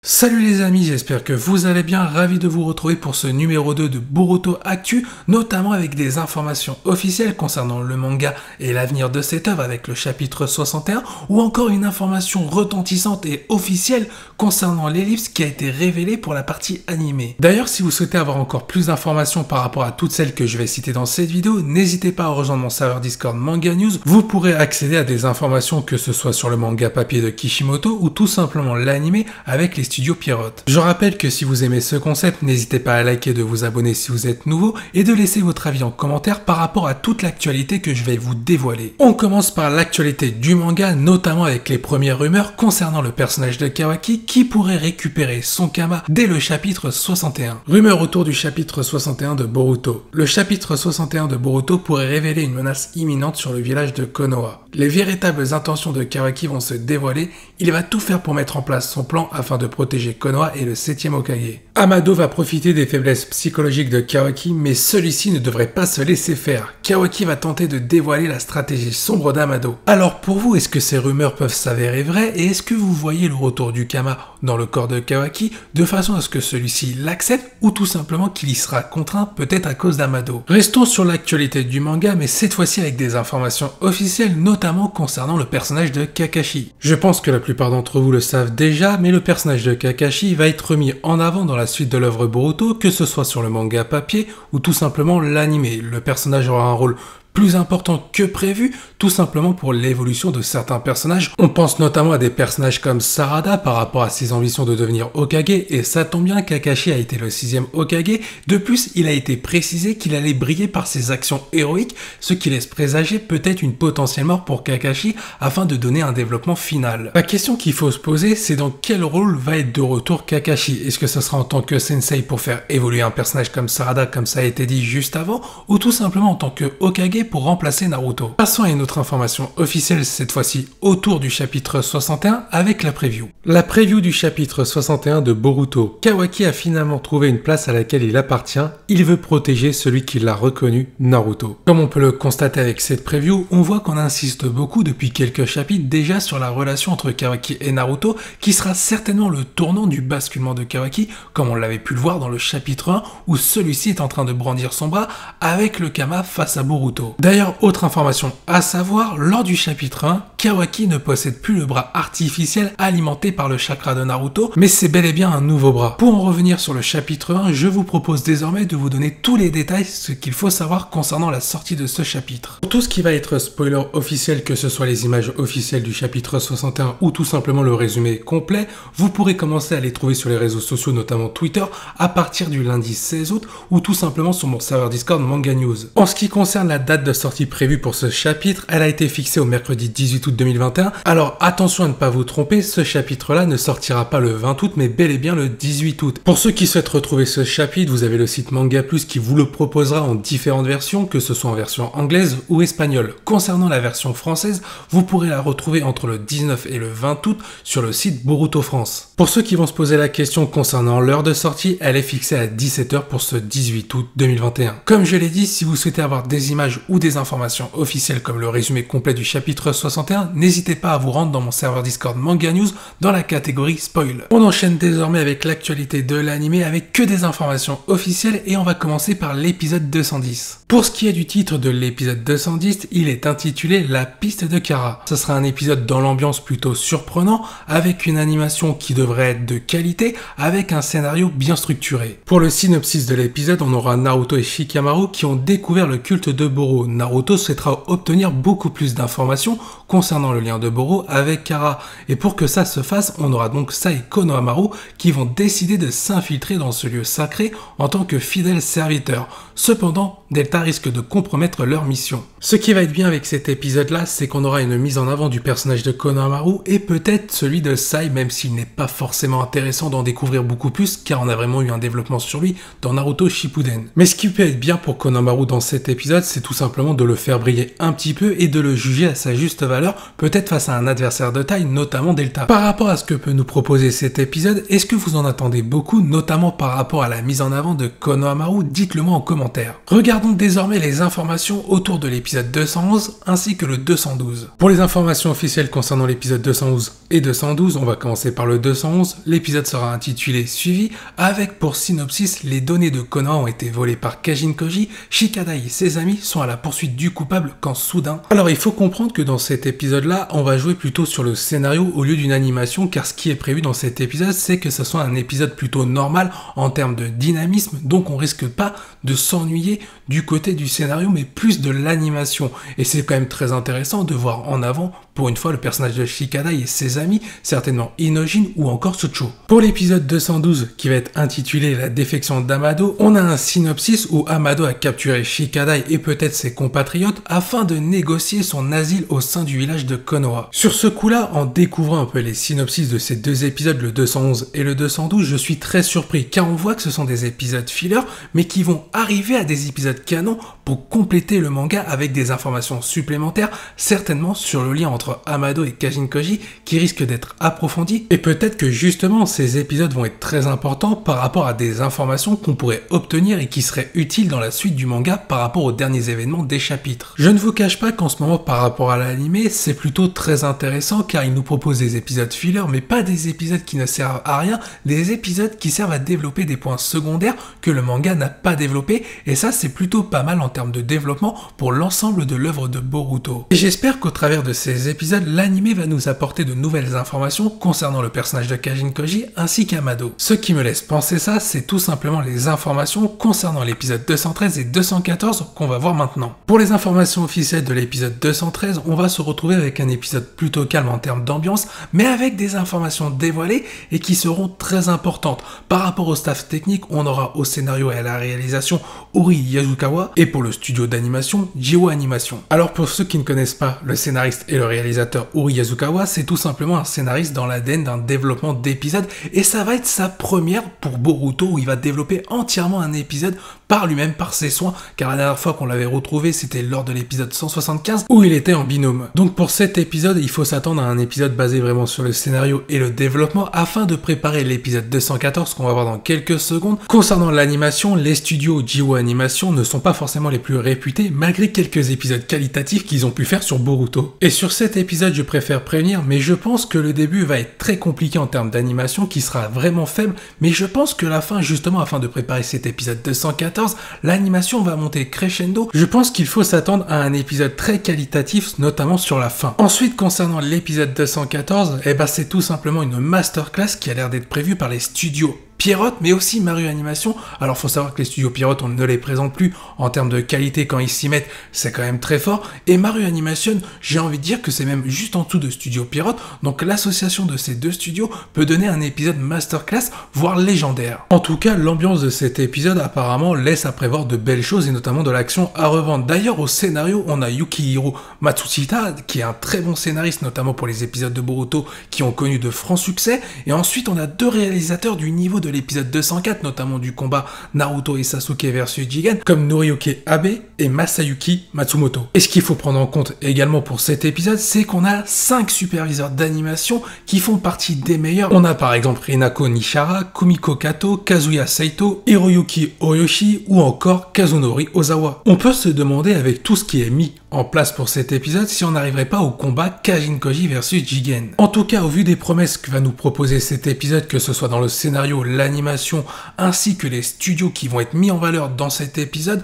Salut les amis, j'espère que vous allez bien, ravi de vous retrouver pour ce numéro 2 de Boruto Actu, notamment avec des informations officielles concernant le manga et l'avenir de cette œuvre avec le chapitre 61, ou encore une information retentissante et officielle concernant l'ellipse qui a été révélée pour la partie animée. D'ailleurs, si vous souhaitez avoir encore plus d'informations par rapport à toutes celles que je vais citer dans cette vidéo, n'hésitez pas à rejoindre mon serveur Discord Manga News, vous pourrez accéder à des informations que ce soit sur le manga papier de Kishimoto ou tout simplement l'animé avec les studios Pierrot. Je rappelle que si vous aimez ce concept, n'hésitez pas à liker, de vous abonner si vous êtes nouveau et de laisser votre avis en commentaire par rapport à toute l'actualité que je vais vous dévoiler. On commence par l'actualité du manga, notamment avec les premières rumeurs concernant le personnage de Kawaki qui pourrait récupérer son Kama dès le chapitre 61. Rumeur autour du chapitre 61 de Boruto. Le chapitre 61 de Boruto pourrait révéler une menace imminente sur le village de Konoha. Les véritables intentions de Kawaki vont se dévoiler, il va tout faire pour mettre en place son plan afin de protéger Konoha et le 7e Hokage. Amado va profiter des faiblesses psychologiques de Kawaki, mais celui-ci ne devrait pas se laisser faire. Kawaki va tenter de dévoiler la stratégie sombre d'Amado. Alors pour vous, est-ce que ces rumeurs peuvent s'avérer vraies et est-ce que vous voyez le retour du Kama dans le corps de Kawaki de façon à ce que celui-ci l'accepte ou tout simplement qu'il y sera contraint peut-être à cause d'Amado? Restons sur l'actualité du manga, mais cette fois-ci avec des informations officielles, notamment concernant le personnage de Kakashi. Je pense que la plupart d'entre vous le savent déjà, mais le personnage de Kakashi va être mis en avant dans la suite de l'œuvre Boruto, que ce soit sur le manga papier ou tout simplement l'animé. Le personnage aura un rôle plus important que prévu, tout simplement pour l'évolution de certains personnages. On pense notamment à des personnages comme Sarada par rapport à ses ambitions de devenir Hokage, et ça tombe bien, Kakashi a été le 6e Hokage. De plus, il a été précisé qu'il allait briller par ses actions héroïques, ce qui laisse présager peut-être une potentielle mort pour Kakashi afin de donner un développement final. La question qu'il faut se poser, c'est dans quel rôle va être de retour Kakashi. Est-ce que ce sera en tant que sensei pour faire évoluer un personnage comme Sarada, comme ça a été dit juste avant, ou tout simplement en tant que Hokage pour remplacer Naruto? Passons à une autre information officielle, cette fois-ci autour du chapitre 61 avec la preview. La preview du chapitre 61 de Boruto. Kawaki a finalement trouvé une place à laquelle il appartient, il veut protéger celui qui l'a reconnu, Naruto. Comme on peut le constater avec cette preview, on voit qu'on insiste beaucoup depuis quelques chapitres déjà sur la relation entre Kawaki et Naruto, qui sera certainement le tournant du basculement de Kawaki, comme on l'avait pu le voir dans le chapitre 1, où celui-ci est en train de brandir son bras avec le Kama face à Boruto. D'ailleurs, autre information à savoir, lors du chapitre 1, Kawaki ne possède plus le bras artificiel alimenté par le chakra de Naruto, mais c'est bel et bien un nouveau bras. Pour en revenir sur le chapitre 1, je vous propose désormais de vous donner tous les détails, ce qu'il faut savoir concernant la sortie de ce chapitre. Pour tout ce qui va être spoiler officiel, que ce soit les images officielles du chapitre 61 ou tout simplement le résumé complet, vous pourrez commencer à les trouver sur les réseaux sociaux, notamment Twitter, à partir du lundi 16 août ou tout simplement sur mon serveur Discord Manga News. En ce qui concerne la date de sortie prévue pour ce chapitre, elle a été fixée au mercredi 18 août 2021. Alors attention à ne pas vous tromper, ce chapitre-là ne sortira pas le 20 août, mais bel et bien le 18 août. Pour ceux qui souhaitent retrouver ce chapitre, vous avez le site Manga Plus qui vous le proposera en différentes versions, que ce soit en version anglaise ou espagnole. Concernant la version française, vous pourrez la retrouver entre le 19 et le 20 août sur le site Boruto France. Pour ceux qui vont se poser la question concernant l'heure de sortie, elle est fixée à 17 h pour ce 18 août 2021. Comme je l'ai dit, si vous souhaitez avoir des images ou des informations officielles comme le résumé complet du chapitre 61, n'hésitez pas à vous rendre dans mon serveur Discord Manga News dans la catégorie spoil. On enchaîne désormais avec l'actualité de l'animé avec que des informations officielles et on va commencer par l'épisode 210. Pour ce qui est du titre de l'épisode 210, il est intitulé La piste de Kara. Ce sera un épisode dans l'ambiance plutôt surprenant avec une animation qui devrait être de qualité avec un scénario bien structuré. Pour le synopsis de l'épisode, on aura Naruto et Shikamaru qui ont découvert le culte de Boro. Naruto souhaitera obtenir beaucoup plus d'informations concernant le lien de Boro avec Kara. Et pour que ça se fasse, on aura donc Sai et Konohamaru qui vont décider de s'infiltrer dans ce lieu sacré en tant que fidèles serviteurs. Cependant, Delta risque de compromettre leur mission. Ce qui va être bien avec cet épisode-là, c'est qu'on aura une mise en avant du personnage de Konohamaru et peut-être celui de Sai, même s'il n'est pas forcément intéressant d'en découvrir beaucoup plus, car on a vraiment eu un développement sur lui dans Naruto Shippuden. Mais ce qui peut être bien pour Konohamaru dans cet épisode, c'est tout simplement de le faire briller un petit peu et de le juger à sa juste valeur. valeur, peut-être face à un adversaire de taille, notamment Delta. Par rapport à ce que peut nous proposer cet épisode, est-ce que vous en attendez beaucoup, notamment par rapport à la mise en avant de Konohamaru? Dites-le moi en commentaire. Regardons désormais les informations autour de l'épisode 211 ainsi que le 212. Pour les informations officielles concernant l'épisode 211 et 212, on va commencer par le 211. L'épisode sera intitulé Suivi, avec pour synopsis: les données de Konoha ont été volées par Kajin Koji, Shikadai et ses amis sont à la poursuite du coupable quand soudain... Alors il faut comprendre que dans cet épisode-là, on va jouer plutôt sur le scénario au lieu d'une animation, car ce qui est prévu dans cet épisode, c'est que ce soit un épisode plutôt normal en termes de dynamisme, donc on risque pas de s'ennuyer du côté du scénario, mais plus de l'animation. Et c'est quand même très intéressant de voir en avant, pour une fois, le personnage de Shikadai et ses amis, certainement Inojin ou encore Tsucho. Pour l'épisode 212, qui va être intitulé La défection d'Amado, on a un synopsis où Amado a capturé Shikadai et peut-être ses compatriotes afin de négocier son asile au sein du village de Konoha. Sur ce coup-là, en découvrant un peu les synopsis de ces deux épisodes, le 211 et le 212, je suis très surpris, car on voit que ce sont des épisodes fillers, mais qui vont arriver à des épisodes canons pour compléter le manga avec des informations supplémentaires, certainement sur le lien entre Amado et Kajin Koji, qui risque d'être approfondi, et peut-être que justement ces épisodes vont être très importants par rapport à des informations qu'on pourrait obtenir et qui seraient utiles dans la suite du manga par rapport aux derniers événements des chapitres. Je ne vous cache pas qu'en ce moment, par rapport à l'anime, c'est plutôt très intéressant, car il nous propose des épisodes fillers, mais pas des épisodes qui ne servent à rien, des épisodes qui servent à développer des points secondaires que le manga n'a pas développé, et ça c'est plutôt pas mal en termes de développement pour l'ensemble de l'œuvre de Boruto. Et j'espère qu'au travers de ces épisodes, l'anime va nous apporter de nouvelles informations concernant le personnage de Kajin Koji ainsi qu'Amado. Ce qui me laisse penser ça, c'est tout simplement les informations concernant l'épisode 213 et 214 qu'on va voir maintenant. Pour les informations officielles de l'épisode 213, on va se retrouver avec un épisode plutôt calme en termes d'ambiance, mais avec des informations dévoilées et qui seront très importantes. Par rapport au staff technique, on aura au scénario et à la réalisation Uri Yasukawa, et pour le studio d'animation, Jiwa Animation. Alors pour ceux qui ne connaissent pas le scénariste et le réalisateur Uri Yasukawa, c'est tout simplement un scénariste dans l'ADN d'un développement d'épisodes, et ça va être sa première pour Boruto, où il va développer entièrement un épisode par lui-même, par ses soins, car la dernière fois qu'on l'avait retrouvé, c'était lors de l'épisode 175, où il était en binôme. Donc pour cet épisode, il faut s'attendre à un épisode basé vraiment sur le scénario et le développement, afin de préparer l'épisode 214 qu'on va voir dans quelques secondes. Concernant l'animation, les studios Jiwa Animation ne sont pas forcément les plus réputés, malgré quelques épisodes qualitatifs qu'ils ont pu faire sur Boruto. Et sur cet épisode, je préfère prévenir, mais je pense que le début va être très compliqué en termes d'animation, qui sera vraiment faible, mais je pense que la fin, justement, afin de préparer cet épisode 214, l'animation va monter crescendo. Je pense qu'il faut s'attendre à un épisode très qualitatif, notamment sur la fin. Ensuite, concernant l'épisode 214, c'est tout simplement une masterclass qui a l'air d'être prévue par les studios Pierrot, mais aussi Maru Animation. Alors faut savoir que les studios Pierrot, on ne les présente plus en termes de qualité, quand ils s'y mettent, c'est quand même très fort. Et Maru Animation, j'ai envie de dire que c'est même juste en dessous de Studio Pierrot, donc l'association de ces deux studios peut donner un épisode masterclass, voire légendaire. En tout cas, l'ambiance de cet épisode apparemment laisse à prévoir de belles choses, et notamment de l'action à revendre. D'ailleurs, au scénario, on a Yukihiro Matsushita, qui est un très bon scénariste, notamment pour les épisodes de Boruto qui ont connu de francs succès, et ensuite on a deux réalisateurs du niveau de l'épisode 204, notamment du combat Naruto et Sasuke versus Jigen, comme Noriyuki Abe et Masayuki Matsumoto. Et ce qu'il faut prendre en compte également pour cet épisode, c'est qu'on a 5 superviseurs d'animation qui font partie des meilleurs. On a par exemple Rinako Nishara, Kumiko Kato, Kazuya Saito, Hiroyuki Oyoshi ou encore Kazunori Ozawa. On peut se demander, avec tout ce qui est mis en place pour cet épisode, si on n'arriverait pas au combat Kajin Koji versus Jigen. En tout cas, au vu des promesses que va nous proposer cet épisode, que ce soit dans le scénario, l'animation, ainsi que les studios qui vont être mis en valeur dans cet épisode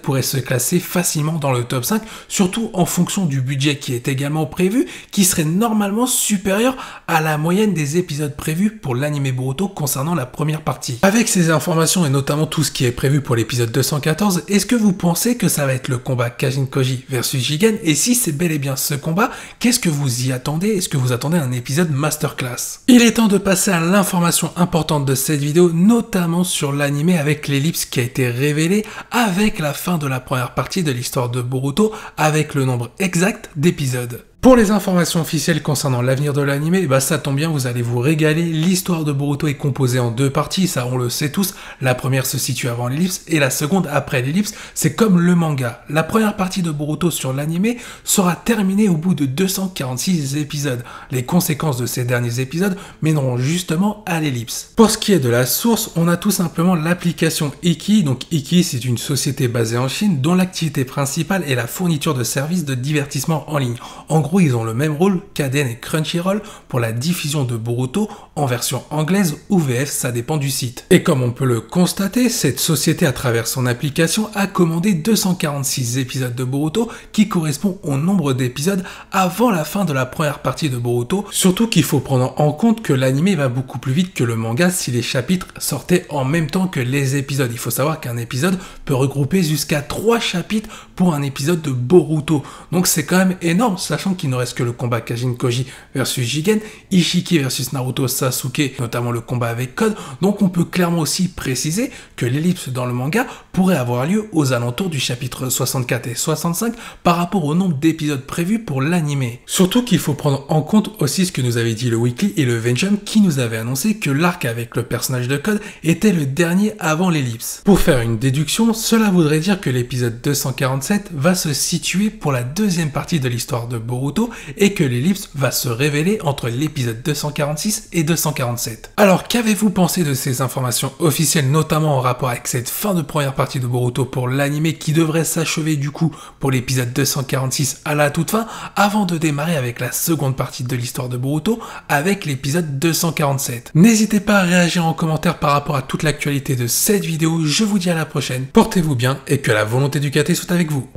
pourrait se classer facilement dans le top 5, surtout en fonction du budget qui est également prévu, qui serait normalement supérieur à la moyenne des épisodes prévus pour l'anime Boruto concernant la première partie. Avec ces informations et notamment tout ce qui est prévu pour l'épisode 214, est-ce que vous pensez que ça va être le combat Kajin Koji versus Jigen? Et si c'est bel et bien ce combat, qu'est-ce que vous y attendez? Est-ce que vous attendez un épisode masterclass? Il est temps de passer à l'information importante de cette vidéo, notamment sur l'anime, avec l'ellipse qui a été révélée avec la fin de la première partie de l'histoire de Boruto, avec le nombre exact d'épisodes. Pour les informations officielles concernant l'avenir de l'anime, bah ça tombe bien, vous allez vous régaler. L'histoire de Boruto est composée en deux parties, ça on le sait tous. La première se situe avant l'ellipse et la seconde après l'ellipse. C'est comme le manga. La première partie de Boruto sur l'anime sera terminée au bout de 246 épisodes. Les conséquences de ces derniers épisodes mèneront justement à l'ellipse. Pour ce qui est de la source, on a tout simplement l'application Iki. Donc Iki, c'est une société basée en Chine dont l'activité principale est la fourniture de services de divertissement en ligne. En gros, ils ont le même rôle qu'Aden et Crunchyroll pour la diffusion de Boruto en version anglaise ou VF, ça dépend du site. Et comme on peut le constater, cette société à travers son application a commandé 246 épisodes de Boruto qui correspond au nombre d'épisodes avant la fin de la première partie de Boruto, surtout qu'il faut prendre en compte que l'anime va beaucoup plus vite que le manga si les chapitres sortaient en même temps que les épisodes. Il faut savoir qu'un épisode peut regrouper jusqu'à 3 chapitres pour un épisode de Boruto. Donc c'est quand même énorme, sachant qu'il ne reste que le combat Kajin Koji versus Jigen, Ishiki versus Naruto Sasuke, notamment le combat avec Code. Donc on peut clairement aussi préciser que l'ellipse dans le manga pourrait avoir lieu aux alentours du chapitre 64 et 65 par rapport au nombre d'épisodes prévus pour l'anime. Surtout qu'il faut prendre en compte aussi ce que nous avait dit le Weekly et le Venjum qui nous avait annoncé que l'arc avec le personnage de Code était le dernier avant l'ellipse. Pour faire une déduction, cela voudrait dire que l'épisode 247 va se situer pour la deuxième partie de l'histoire de Boruto et que l'ellipse va se révéler entre l'épisode 246 et 247. Alors qu'avez-vous pensé de ces informations officielles, notamment en rapport avec cette fin de première partie de Boruto pour l'anime qui devrait s'achever du coup pour l'épisode 246 à la toute fin, avant de démarrer avec la seconde partie de l'histoire de Boruto avec l'épisode 247. N'hésitez pas à réagir en commentaire par rapport à toute l'actualité de cette vidéo, je vous dis à la prochaine, portez-vous bien et que la volonté du KT soit avec vous.